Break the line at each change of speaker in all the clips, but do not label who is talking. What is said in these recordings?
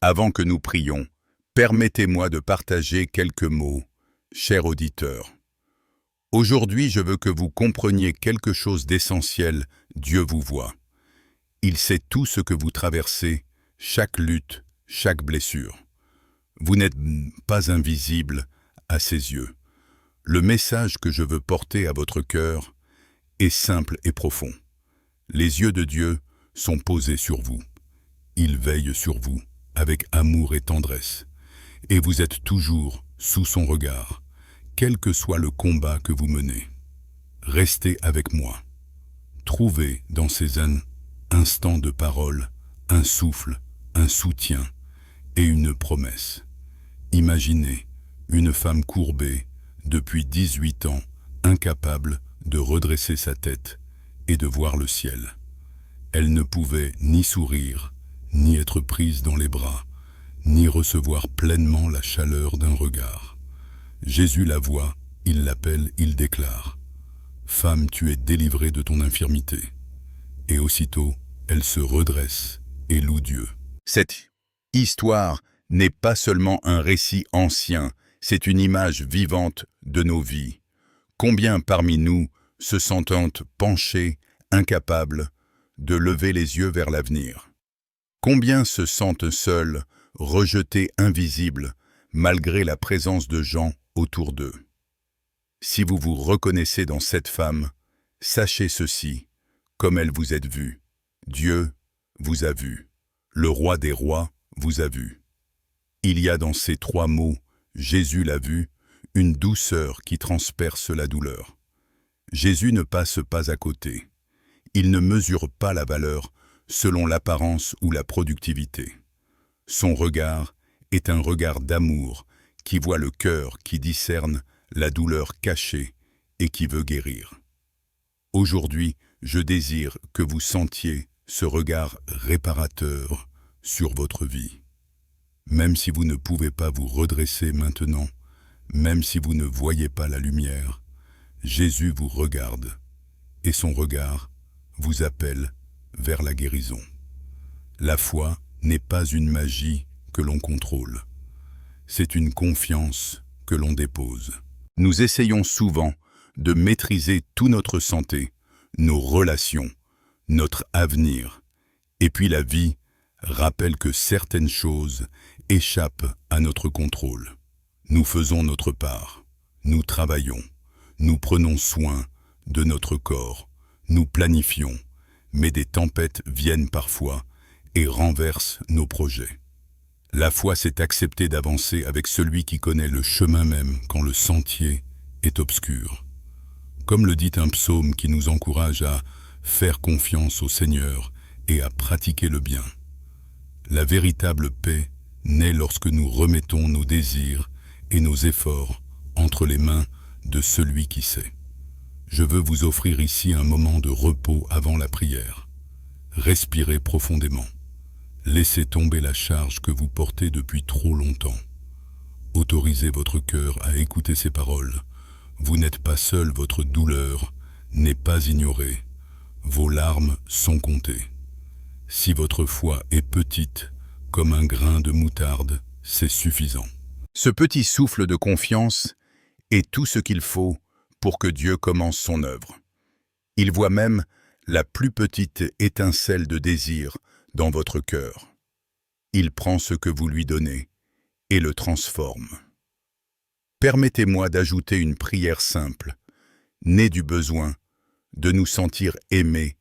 Avant que nous prions, permettez-moi de partager quelques mots, chers auditeurs. Aujourd'hui, je veux que vous compreniez quelque chose d'essentiel. Dieu vous voit. Il sait tout ce que vous traversez, chaque lutte, chaque blessure. Vous n'êtes pas invisible à ses yeux. Le message que je veux porter à votre cœur est simple et profond. Les yeux de Dieu sont posés sur vous. Il veille sur vous avec amour et tendresse. Et vous êtes toujours sous son regard, quel que soit le combat que vous menez. Restez avec moi. Trouvez dans ces instants de parole un souffle, un soutien et une promesse. Imaginez une femme courbée depuis 18 ans, incapable de redresser sa tête et de voir le ciel. Elle ne pouvait ni sourire, ni être prise dans les bras, ni recevoir pleinement la chaleur d'un regard. Jésus la voit, il l'appelle, il déclare « Femme, tu es délivrée de ton infirmité ». Et aussitôt, elle se redresse et loue Dieu. Cette histoire n'est pas seulement un récit ancien, c'est une image vivante de nos vies. Combien parmi nous se sentent penchés, incapables de lever les yeux vers l'avenir? Combien se sentent seuls, rejetés, invisibles, malgré la présence de gens autour d'eux? Si vous vous reconnaissez dans cette femme, sachez ceci, comme elle vous est vue. Dieu vous a vu. Le roi des rois vous a vu. Il y a dans ces 3 mots, Jésus l'a vu, une douceur qui transperce la douleur. Jésus ne passe pas à côté. Il ne mesure pas la valeur selon l'apparence ou la productivité. Son regard est un regard d'amour qui voit le cœur, qui discerne la douleur cachée et qui veut guérir. Aujourd'hui, je désire que vous sentiez ce regard réparateur sur votre vie. Même si vous ne pouvez pas vous redresser maintenant, même si vous ne voyez pas la lumière, Jésus vous regarde et son regard vous appelle vers la guérison. La foi n'est pas une magie que l'on contrôle, c'est une confiance que l'on dépose. Nous essayons souvent de maîtriser toute notre santé, nos relations, notre avenir, et puis la vie rappelle que certaines choses échappent à notre contrôle. Nous faisons notre part, nous travaillons, nous prenons soin de notre corps, nous planifions, mais des tempêtes viennent parfois et renversent nos projets. La foi, c'est accepter d'avancer avec celui qui connaît le chemin même quand le sentier est obscur. Comme le dit un psaume qui nous encourage à faire confiance au Seigneur et à pratiquer le bien. La véritable paix naît lorsque nous remettons nos désirs et nos efforts entre les mains de celui qui sait. Je veux vous offrir ici un moment de repos avant la prière. Respirez profondément. Laissez tomber la charge que vous portez depuis trop longtemps. Autorisez votre cœur à écouter ces paroles. Vous n'êtes pas seul, votre douleur n'est pas ignorée. Vos larmes sont comptées. Si votre foi est petite, comme un grain de moutarde, c'est suffisant. Ce petit souffle de confiance est tout ce qu'il faut pour que Dieu commence son œuvre. Il voit même la plus petite étincelle de désir dans votre cœur. Il prend ce que vous lui donnez et le transforme. Permettez-moi d'ajouter une prière simple, née du besoin de nous sentir aimés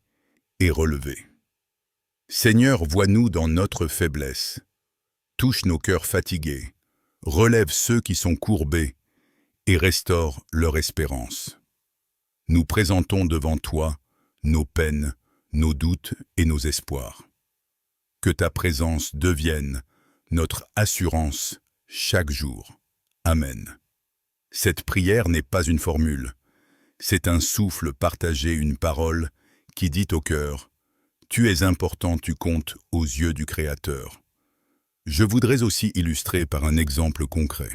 et relevés. Seigneur, vois-nous dans notre faiblesse. Touche nos cœurs fatigués, relève ceux qui sont courbés et restaure leur espérance. Nous présentons devant toi nos peines, nos doutes et nos espoirs. Que ta présence devienne notre assurance chaque jour. Amen. Cette prière n'est pas une formule, c'est un souffle partagé, une parole qui dit au cœur « Tu es important, tu comptes aux yeux du Créateur ». Je voudrais aussi illustrer par un exemple concret.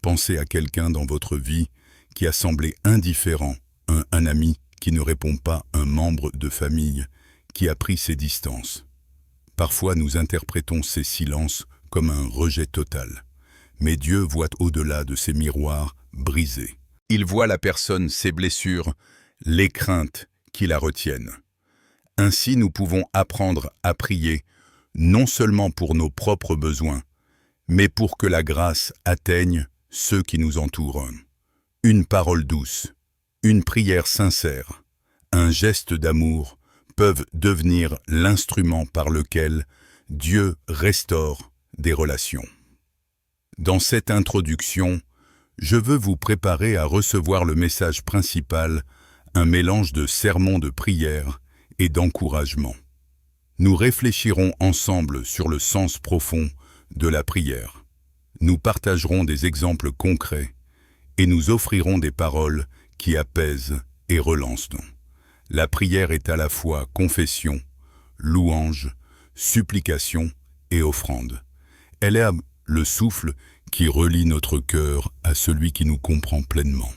Pensez à quelqu'un dans votre vie qui a semblé indifférent, un ami qui ne répond pas, un membre de famille qui a pris ses distances. Parfois nous interprétons ces silences comme un rejet total. Mais Dieu voit au-delà de ces miroirs brisés. Il voit la personne, ses blessures, les craintes qui la retiennent. Ainsi nous pouvons apprendre à prier, non seulement pour nos propres besoins, mais pour que la grâce atteigne ceux qui nous entourent. Une parole douce, une prière sincère, un geste d'amour peuvent devenir l'instrument par lequel Dieu restaure des relations. Dans cette introduction, je veux vous préparer à recevoir le message principal, un mélange de sermons de prière et d'encouragement. Nous réfléchirons ensemble sur le sens profond de la prière. Nous partagerons des exemples concrets et nous offrirons des paroles qui apaisent et relancent. La prière est à la fois confession, louange, supplication et offrande. Elle est le souffle qui relie notre cœur à celui qui nous comprend pleinement.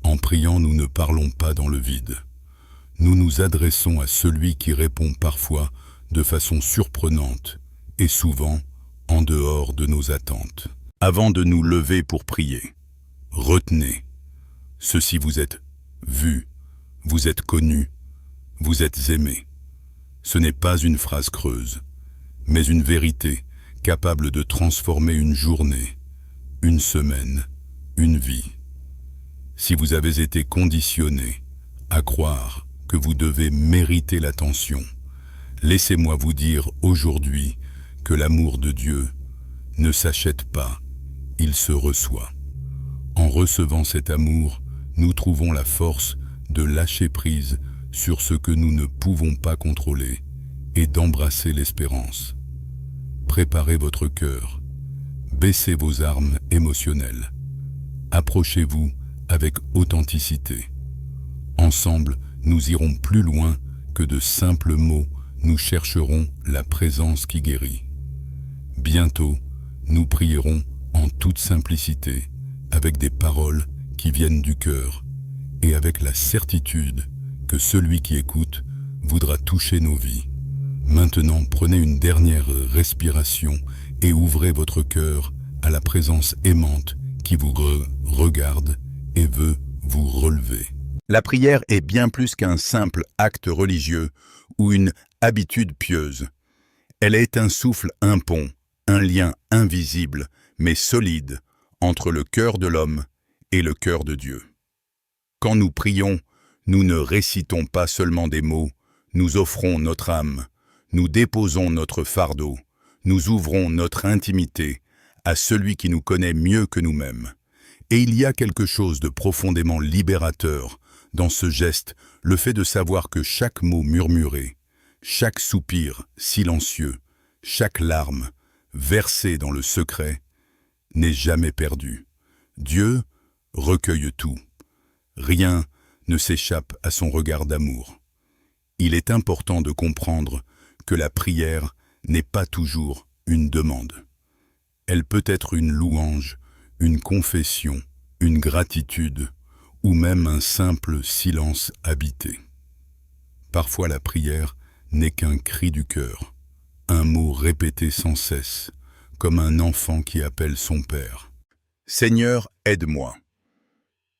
En priant, nous ne parlons pas dans le vide. Nous nous adressons à celui qui répond parfois de façon surprenante et souvent en dehors de nos attentes. Avant de nous lever pour prier, retenez, ceci vous êtes vu, vous êtes connu, vous êtes aimé. Ce n'est pas une phrase creuse, mais une vérité capable de transformer une journée, une semaine, une vie. Si vous avez été conditionné à croire que vous devez mériter l'attention, laissez-moi vous dire aujourd'hui que l'amour de Dieu ne s'achète pas, il se reçoit. En recevant cet amour, nous trouvons la force de lâcher prise sur ce que nous ne pouvons pas contrôler et d'embrasser l'espérance. Préparez votre cœur, baissez vos armes émotionnelles, approchez-vous avec authenticité. Ensemble, nous irons plus loin que de simples mots, nous chercherons la présence qui guérit. Bientôt, nous prierons en toute simplicité, avec des paroles qui viennent du cœur et avec la certitude que celui qui écoute voudra toucher nos vies. Maintenant, prenez une dernière respiration et ouvrez votre cœur à la présence aimante qui vous regarde et veut vous relever. La prière est bien plus qu'un simple acte religieux ou une habitude pieuse. Elle est un souffle, un pont, un lien invisible mais solide entre le cœur de l'homme et le cœur de Dieu. Quand nous prions, nous ne récitons pas seulement des mots, nous offrons notre âme, nous déposons notre fardeau, nous ouvrons notre intimité à celui qui nous connaît mieux que nous-mêmes. Et il y a quelque chose de profondément libérateur dans ce geste, le fait de savoir que chaque mot murmuré, chaque soupir silencieux, chaque larme versée dans le secret n'est jamais perdu. Dieu recueille tout. Rien ne s'échappe à son regard d'amour. Il est important de comprendre que la prière n'est pas toujours une demande. Elle peut être une louange, une confession, une gratitude ou même un simple silence habité. Parfois la prière n'est qu'un cri du cœur, un mot répété sans cesse, comme un enfant qui appelle son Père. Seigneur, aide-moi.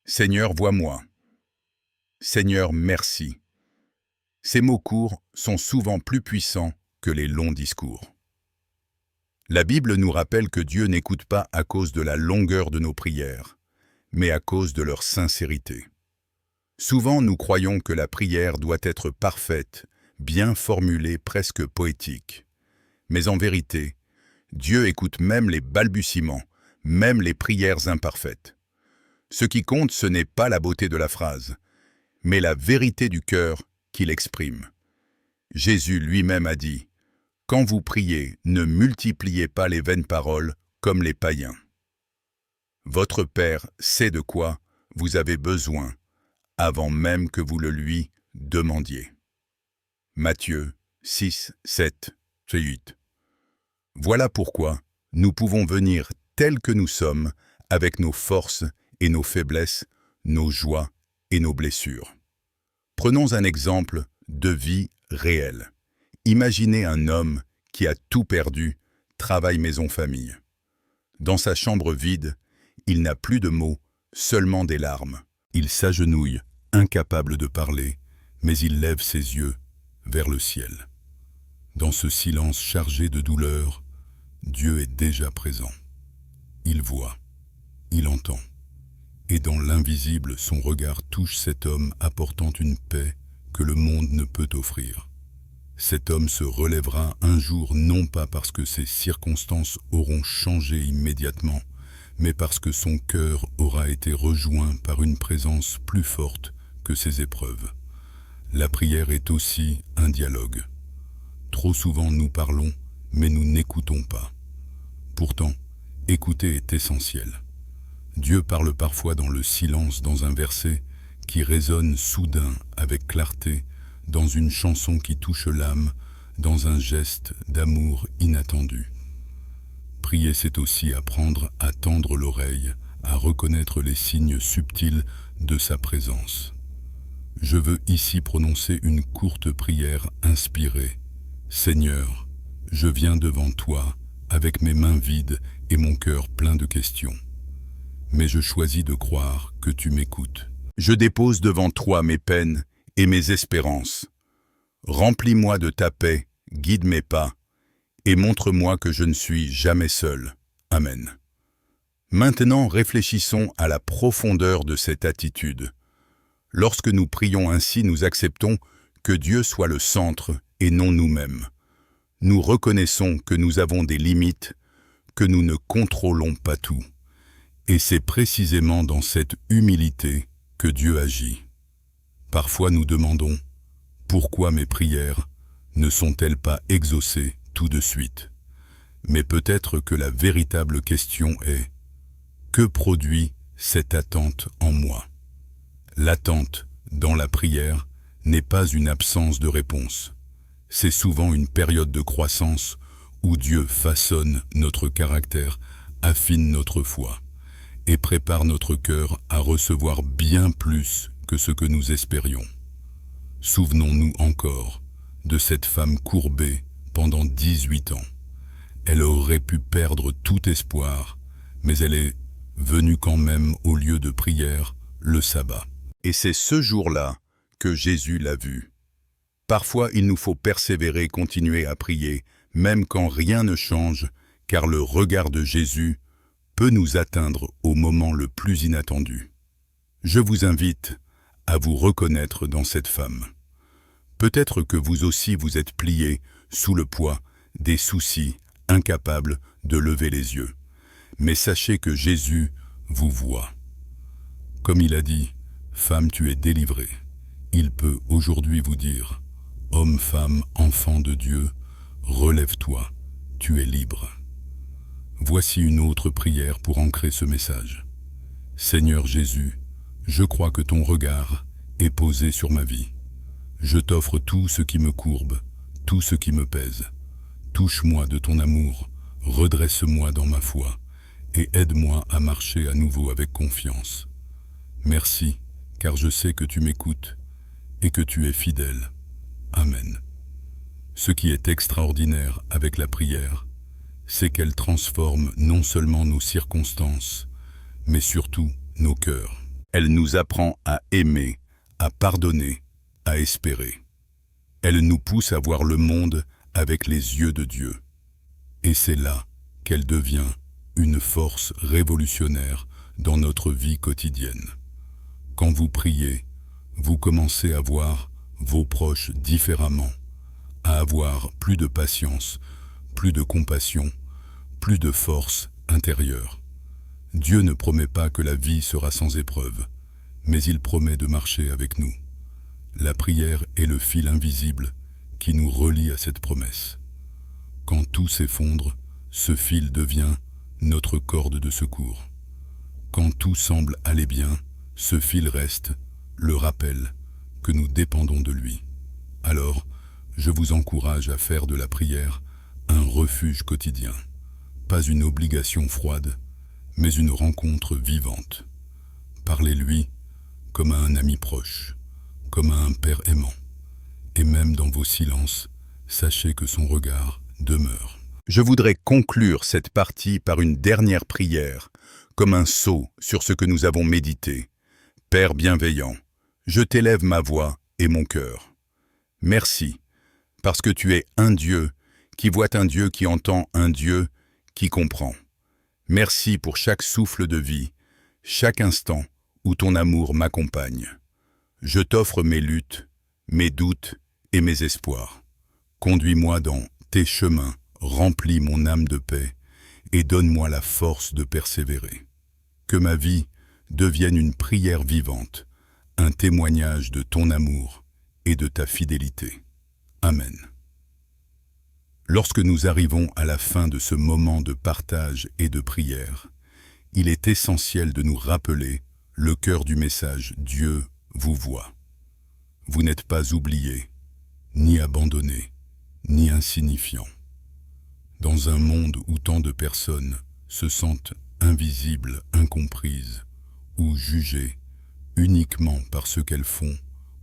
Seigneur, vois-moi. Seigneur, merci. Ces mots courts sont souvent plus puissants que les longs discours. La Bible nous rappelle que Dieu n'écoute pas à cause de la longueur de nos prières, mais à cause de leur sincérité. Souvent, nous croyons que la prière doit être parfaite, bien formulée, presque poétique. Mais en vérité, Dieu écoute même les balbutiements, même les prières imparfaites. Ce qui compte, ce n'est pas la beauté de la phrase, mais la vérité du cœur qu'il exprime. Jésus lui-même a dit « Quand vous priez, ne multipliez pas les vaines paroles comme les païens. Votre Père sait de quoi vous avez besoin avant même que vous le lui demandiez. » Matthieu 6, 7, 8. Voilà pourquoi nous pouvons venir tels que nous sommes, avec nos forces et nos faiblesses, nos joies et nos blessures. Prenons un exemple de vie réelle. Imaginez un homme qui a tout perdu, travail maison-famille. Dans sa chambre vide, il n'a plus de mots, seulement des larmes. Il s'agenouille, incapable de parler, mais il lève ses yeux vers le ciel. Dans ce silence chargé de douleur, Dieu est déjà présent. Il voit, il entend. Et dans l'invisible, son regard touche cet homme apportant une paix que le monde ne peut offrir. Cet homme se relèvera un jour non pas parce que ses circonstances auront changé immédiatement, mais parce que son cœur aura été rejoint par une présence plus forte que ses épreuves. La prière est aussi un dialogue. Trop souvent nous parlons, mais nous n'écoutons pas. Pourtant, écouter est essentiel. Dieu parle parfois dans le silence, dans un verset qui résonne soudain avec clarté, dans une chanson qui touche l'âme, dans un geste d'amour inattendu. Prier, c'est aussi apprendre à tendre l'oreille, à reconnaître les signes subtils de sa présence. Je veux ici prononcer une courte prière inspirée. Seigneur, je viens devant toi avec mes mains vides et mon cœur plein de questions. Mais je choisis de croire que tu m'écoutes. Je dépose devant toi mes peines et mes espérances. Remplis-moi de ta paix, guide mes pas, et montre-moi que je ne suis jamais seul. Amen. Maintenant, réfléchissons à la profondeur de cette attitude. Lorsque nous prions ainsi, nous acceptons que Dieu soit le centre et non nous-mêmes. Nous reconnaissons que nous avons des limites, que nous ne contrôlons pas tout. Et c'est précisément dans cette humilité que Dieu agit. Parfois nous demandons « Pourquoi mes prières ne sont-elles pas exaucées tout de suite ?» Mais peut-être que la véritable question est « Que produit cette attente en moi ?» L'attente, dans la prière, n'est pas une absence de réponse. C'est souvent une période de croissance où Dieu façonne notre caractère, affine notre foi et prépare notre cœur à recevoir bien plus que ce que nous espérions. Souvenons-nous encore de cette femme courbée pendant 18 ans. Elle aurait pu perdre tout espoir, mais elle est venue quand même au lieu de prière, le sabbat. Et c'est ce jour-là que Jésus l'a vue. Parfois, il nous faut persévérer, continuer à prier, même quand rien ne change, car le regard de Jésus peut nous atteindre au moment le plus inattendu. Je vous invite à vous reconnaître dans cette femme. Peut-être que vous aussi vous êtes plié sous le poids des soucis, incapable de lever les yeux. Mais sachez que Jésus vous voit. Comme il a dit, « Femme, tu es délivrée », il peut aujourd'hui vous dire, « Homme, femme, enfant de Dieu, relève-toi, tu es libre ». Voici une autre prière pour ancrer ce message. « Seigneur Jésus, je crois que ton regard est posé sur ma vie. Je t'offre tout ce qui me courbe, tout ce qui me pèse. Touche-moi de ton amour, redresse-moi dans ma foi et aide-moi à marcher à nouveau avec confiance. Merci, car je sais que tu m'écoutes et que tu es fidèle. Amen. » Ce qui est extraordinaire avec la prière, c'est qu'elle transforme non seulement nos circonstances, mais surtout nos cœurs. Elle nous apprend à aimer, à pardonner, à espérer. Elle nous pousse à voir le monde avec les yeux de Dieu. Et c'est là qu'elle devient une force révolutionnaire dans notre vie quotidienne. Quand vous priez, vous commencez à voir vos proches différemment, à avoir plus de patience, plus de compassion, plus de force intérieure. Dieu ne promet pas que la vie sera sans épreuve, mais il promet de marcher avec nous. La prière est le fil invisible qui nous relie à cette promesse. Quand tout s'effondre, ce fil devient notre corde de secours. Quand tout semble aller bien, ce fil reste le rappel que nous dépendons de lui. Alors, je vous encourage à faire de la prière un refuge quotidien. Pas une obligation froide, mais une rencontre vivante. Parlez-lui comme à un ami proche, comme à un père aimant. Et même dans vos silences, sachez que son regard demeure. Je voudrais conclure cette partie par une dernière prière, comme un sceau sur ce que nous avons médité. Père bienveillant, je t'élève ma voix et mon cœur. Merci, parce que tu es un Dieu qui voit un Dieu qui entend un Dieu qui comprend. Merci pour chaque souffle de vie, chaque instant où ton amour m'accompagne. Je t'offre mes luttes, mes doutes et mes espoirs. Conduis-moi dans tes chemins, remplis mon âme de paix et donne-moi la force de persévérer. Que ma vie devienne une prière vivante, un témoignage de ton amour et de ta fidélité. Amen. Lorsque nous arrivons à la fin de ce moment de partage et de prière, il est essentiel de nous rappeler le cœur du message « Dieu vous voit ». Vous n'êtes pas oubliés, ni abandonnés, ni insignifiants. Dans un monde où tant de personnes se sentent invisibles, incomprises ou jugées uniquement par ce qu'elles font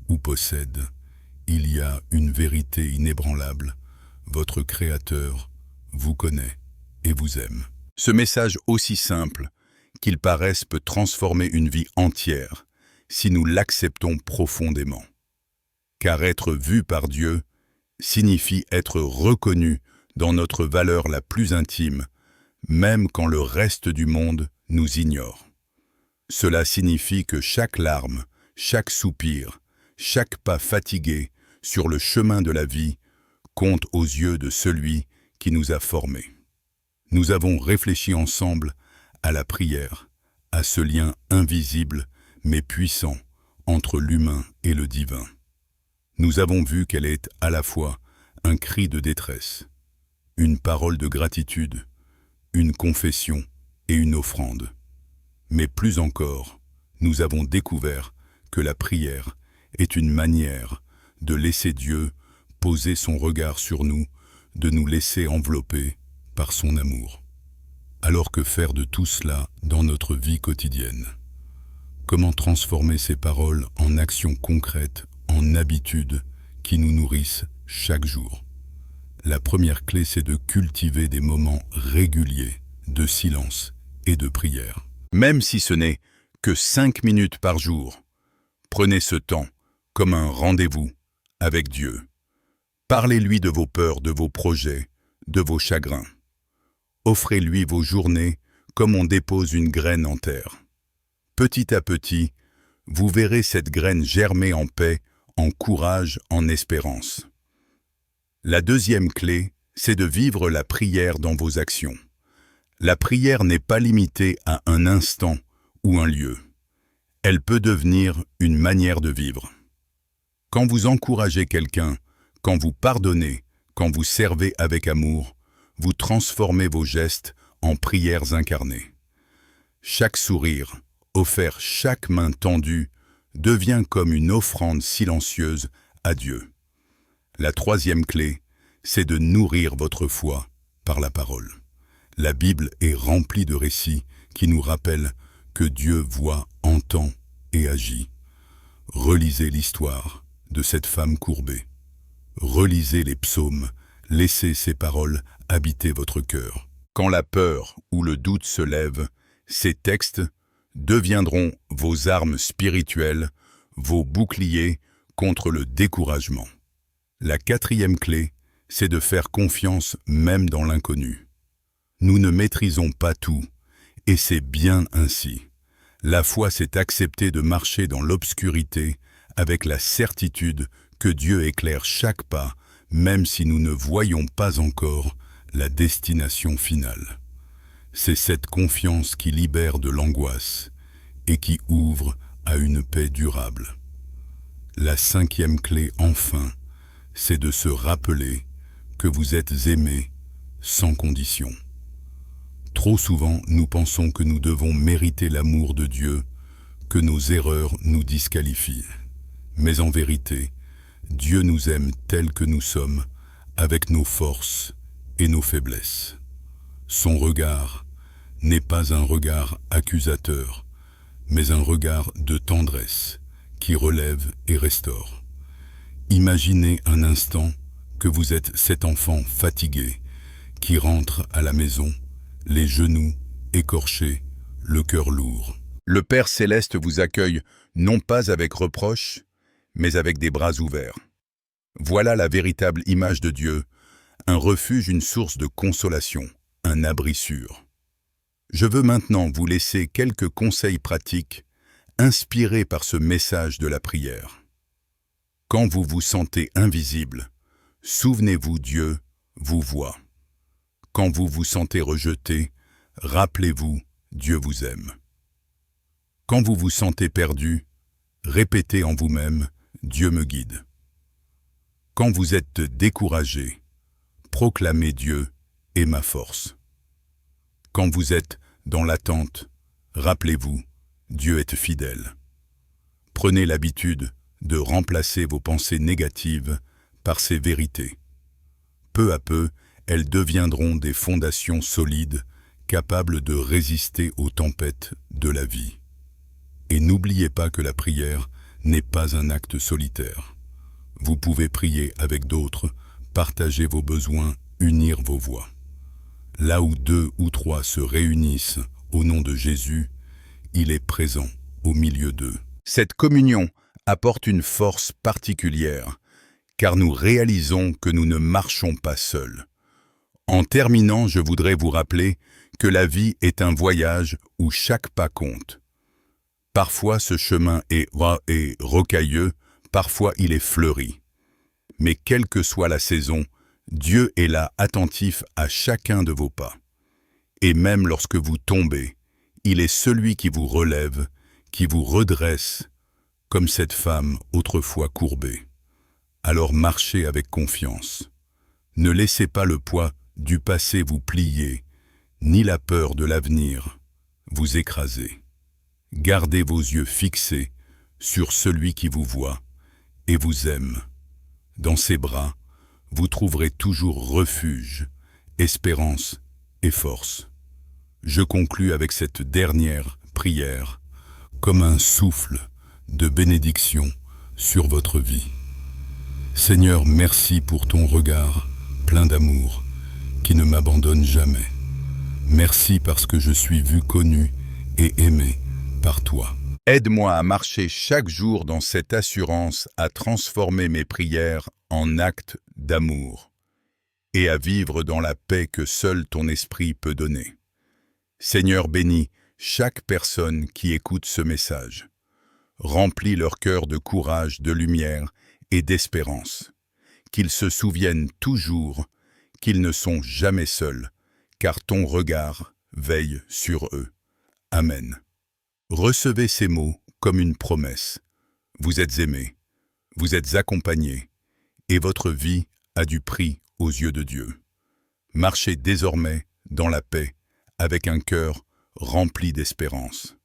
ou possèdent, il y a une vérité inébranlable. Votre Créateur vous connaît et vous aime. Ce message aussi simple qu'il paraisse peut transformer une vie entière si nous l'acceptons profondément. Car être vu par Dieu signifie être reconnu dans notre valeur la plus intime, même quand le reste du monde nous ignore. Cela signifie que chaque larme, chaque soupir, chaque pas fatigué sur le chemin de la vie compte aux yeux de celui qui nous a formés. Nous avons réfléchi ensemble à la prière, à ce lien invisible mais puissant entre l'humain et le divin. Nous avons vu qu'elle est à la fois un cri de détresse, une parole de gratitude, une confession et une offrande. Mais plus encore, nous avons découvert que la prière est une manière de laisser Dieu poser son regard sur nous, de nous laisser envelopper par son amour. Alors que faire de tout cela dans notre vie quotidienne? Comment transformer ces paroles en actions concrètes, en habitudes qui nous nourrissent chaque jour? La première clé, c'est de cultiver des moments réguliers de silence et de prière. Même si ce n'est que 5 minutes par jour, prenez ce temps comme un rendez-vous avec Dieu. Parlez-lui de vos peurs, de vos projets, de vos chagrins. Offrez-lui vos journées comme on dépose une graine en terre. Petit à petit, vous verrez cette graine germer en paix, en courage, en espérance. La deuxième clé, c'est de vivre la prière dans vos actions. La prière n'est pas limitée à un instant ou un lieu. Elle peut devenir une manière de vivre. Quand vous encouragez quelqu'un, quand vous pardonnez, quand vous servez avec amour, vous transformez vos gestes en prières incarnées. Chaque sourire, offert, chaque main tendue, devient comme une offrande silencieuse à Dieu. La troisième clé, c'est de nourrir votre foi par la parole. La Bible est remplie de récits qui nous rappellent que Dieu voit, entend et agit. Relisez l'histoire de cette femme courbée. Relisez les psaumes, laissez ces paroles habiter votre cœur. Quand la peur ou le doute se lève, ces textes deviendront vos armes spirituelles, vos boucliers contre le découragement. La quatrième clé, c'est de faire confiance même dans l'inconnu. Nous ne maîtrisons pas tout, et c'est bien ainsi. La foi, c'est accepter de marcher dans l'obscurité avec la certitude que Dieu éclaire chaque pas, même si nous ne voyons pas encore la destination finale. C'est cette confiance qui libère de l'angoisse et qui ouvre à une paix durable. La cinquième clé, enfin, c'est de se rappeler que vous êtes aimé sans condition. Trop souvent, nous pensons que nous devons mériter l'amour de Dieu, que nos erreurs nous disqualifient. Mais en vérité, Dieu nous aime tels que nous sommes, avec nos forces et nos faiblesses. Son regard n'est pas un regard accusateur, mais un regard de tendresse qui relève et restaure. Imaginez un instant que vous êtes cet enfant fatigué qui rentre à la maison, les genoux écorchés, le cœur lourd. Le Père céleste vous accueille non pas avec reproche, mais avec des bras ouverts. Voilà la véritable image de Dieu, un refuge, une source de consolation, un abri sûr. Je veux maintenant vous laisser quelques conseils pratiques inspirés par ce message de la prière. Quand vous vous sentez invisible, souvenez-vous, Dieu vous voit. Quand vous vous sentez rejeté, rappelez-vous, Dieu vous aime. Quand vous vous sentez perdu, répétez en vous-même, Dieu me guide. Quand vous êtes découragé, proclamez Dieu est ma force. Quand vous êtes dans l'attente, rappelez-vous, Dieu est fidèle. Prenez l'habitude de remplacer vos pensées négatives par ces vérités. Peu à peu, elles deviendront des fondations solides, capables de résister aux tempêtes de la vie. Et n'oubliez pas que la prière n'est pas un acte solitaire. Vous pouvez prier avec d'autres, partager vos besoins, unir vos voix. Là où 2 ou 3 se réunissent au nom de Jésus, il est présent au milieu d'eux. Cette communion apporte une force particulière, car nous réalisons que nous ne marchons pas seuls. En terminant, je voudrais vous rappeler que la vie est un voyage où chaque pas compte. Parfois ce chemin est rocailleux, parfois il est fleuri. Mais quelle que soit la saison, Dieu est là attentif à chacun de vos pas. Et même lorsque vous tombez, il est celui qui vous relève, qui vous redresse, comme cette femme autrefois courbée. Alors marchez avec confiance. Ne laissez pas le poids du passé vous plier, ni la peur de l'avenir vous écraser. Gardez vos yeux fixés sur celui qui vous voit et vous aime. Dans ses bras, vous trouverez toujours refuge, espérance et force. Je conclus avec cette dernière prière, comme un souffle de bénédiction sur votre vie. Seigneur, merci pour ton regard plein d'amour qui ne m'abandonne jamais. Merci parce que je suis vu, connu et aimé par toi. Aide-moi à marcher chaque jour dans cette assurance, à transformer mes prières en actes d'amour et à vivre dans la paix que seul ton esprit peut donner. Seigneur, bénis chaque personne qui écoute ce message. Remplis leur cœur de courage, de lumière et d'espérance. Qu'ils se souviennent toujours qu'ils ne sont jamais seuls, car ton regard veille sur eux. Amen. Recevez ces mots comme une promesse. Vous êtes aimés, vous êtes accompagnés, et votre vie a du prix aux yeux de Dieu. Marchez désormais dans la paix, avec un cœur rempli d'espérance.